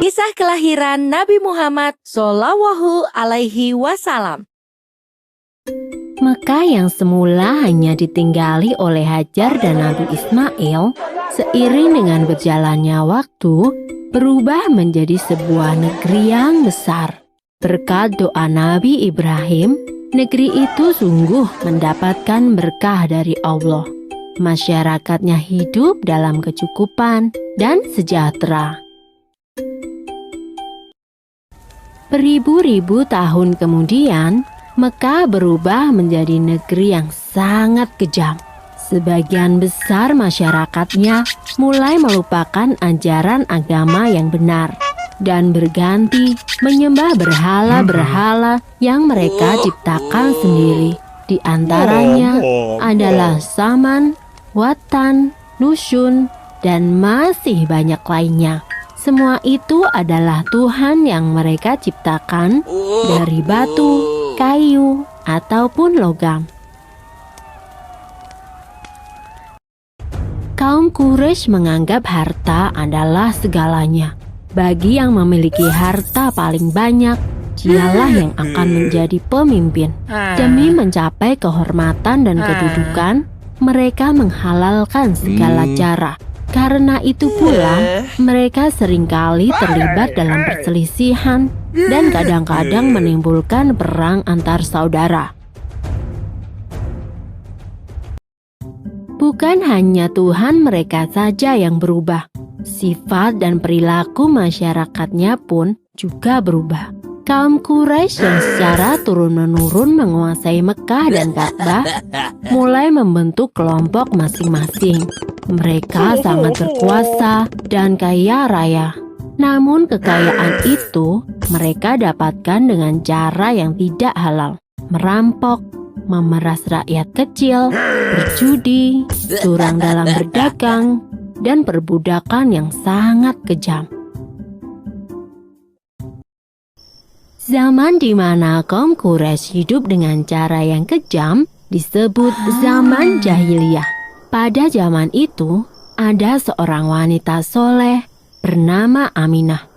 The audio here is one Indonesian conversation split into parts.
Kisah kelahiran Nabi Muhammad Shallallahu Alaihi Wasallam. Mekah yang semula hanya ditinggali oleh Hajar dan Nabi Ismail, seiring dengan berjalannya waktu, berubah menjadi sebuah negeri yang besar. Berkat doa Nabi Ibrahim, negeri itu sungguh mendapatkan berkah dari Allah. Masyarakatnya hidup dalam kecukupan dan sejahtera. Beribu-ribu tahun kemudian, Mekah berubah menjadi negeri yang sangat kejam. Sebagian besar masyarakatnya mulai melupakan ajaran agama yang benar dan berganti menyembah berhala-berhala yang mereka ciptakan sendiri. Di antaranya adalah Saman, Watan, Nusyun, dan masih banyak lainnya. Semua itu adalah Tuhan yang mereka ciptakan dari batu, kayu, ataupun logam. Kaum Quraisy menganggap harta adalah segalanya. Bagi yang memiliki harta paling banyak, dialah yang akan menjadi pemimpin. Demi mencapai kehormatan dan kedudukan, mereka menghalalkan segala cara. Karena itu pula, mereka seringkali terlibat dalam perselisihan dan kadang-kadang menimbulkan perang antar saudara. Bukan hanya Tuhan mereka saja yang berubah, sifat dan perilaku masyarakatnya pun juga berubah. Kaum Quraisy yang secara turun-menurun menguasai Mekah dan Ka'bah mulai membentuk kelompok masing-masing. Mereka sangat berkuasa dan kaya raya. Namun kekayaan itu mereka dapatkan dengan cara yang tidak halal. Merampok, memeras rakyat kecil, berjudi, curang dalam berdagang, dan perbudakan yang sangat kejam. Zaman di mana kaum Quraisy hidup dengan cara yang kejam disebut zaman jahiliyah. Pada zaman itu, ada seorang wanita soleh bernama Aminah.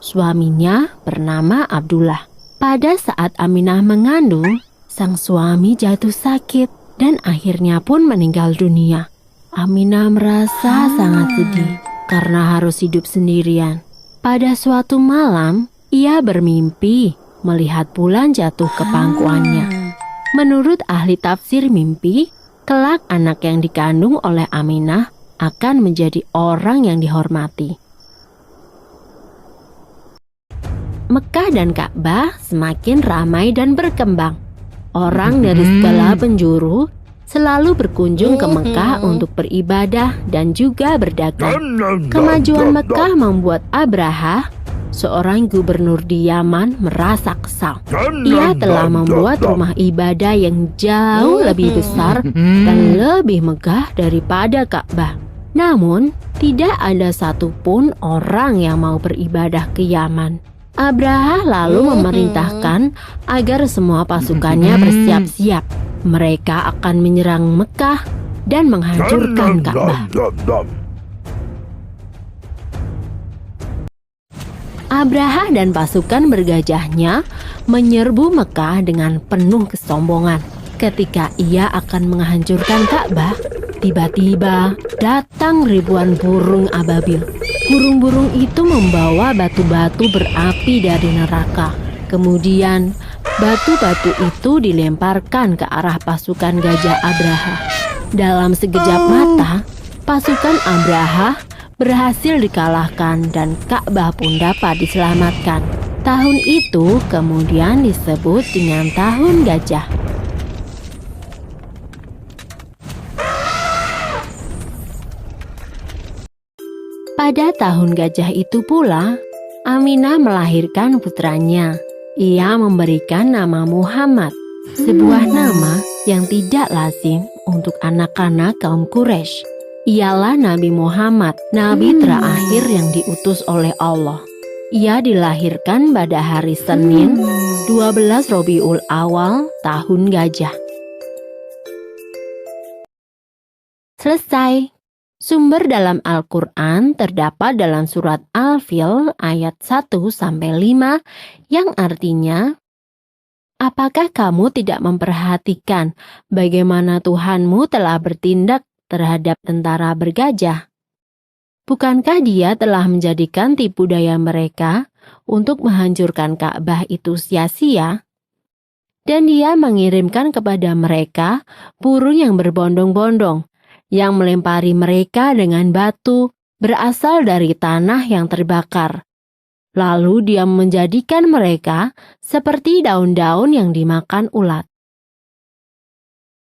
Suaminya bernama Abdullah. Pada saat Aminah mengandung, sang suami jatuh sakit dan akhirnya pun meninggal dunia. Aminah merasa sangat sedih karena harus hidup sendirian. Pada suatu malam, ia bermimpi melihat bulan jatuh ke pangkuannya. Menurut ahli tafsir mimpi, kelak anak yang dikandung oleh Aminah akan menjadi orang yang dihormati. Mekah dan Ka'bah semakin ramai dan berkembang. Orang dari segala penjuru selalu berkunjung ke Mekah untuk beribadah dan juga berdagang. Kemajuan Mekah membuat Abraha, seorang gubernur di Yaman, merasa kesal. Ia telah membuat rumah ibadah yang jauh lebih besar dan lebih megah daripada Ka'bah. Namun, tidak ada satupun orang yang mau beribadah ke Yaman. Abraha lalu memerintahkan agar semua pasukannya bersiap-siap. Mereka akan menyerang Mekah dan menghancurkan Ka'bah. Abraha dan pasukan bergajahnya menyerbu Mekah dengan penuh kesombongan. Ketika ia akan menghancurkan Ka'bah, tiba-tiba datang ribuan burung ababil. Burung-burung itu membawa batu-batu berapi dari neraka. Kemudian, batu-batu itu dilemparkan ke arah pasukan gajah Abraha. Dalam sekejap mata, pasukan Abraha berhasil dikalahkan dan Ka'bah pun dapat diselamatkan. Tahun itu kemudian disebut dengan Tahun Gajah. Pada Tahun Gajah itu pula, Aminah melahirkan putranya. Ia memberikan nama Muhammad, sebuah nama yang tidak lazim untuk anak-anak kaum Quraisy. Ialah Nabi Muhammad, nabi terakhir yang diutus oleh Allah. Ia dilahirkan pada hari Senin, 12 Rabiul Awal, Tahun Gajah. Selesai. Sumber dalam Al-Quran terdapat dalam surat Al-Fil ayat 1-5 yang artinya, apakah kamu tidak memperhatikan bagaimana Tuhanmu telah bertindak terhadap tentara bergajah? Bukankah Dia telah menjadikan tipu daya mereka untuk menghancurkan Ka'bah itu sia-sia? Dan Dia mengirimkan kepada mereka burung yang berbondong-bondong, yang melempari mereka dengan batu berasal dari tanah yang terbakar. Lalu Dia menjadikan mereka seperti daun-daun yang dimakan ulat.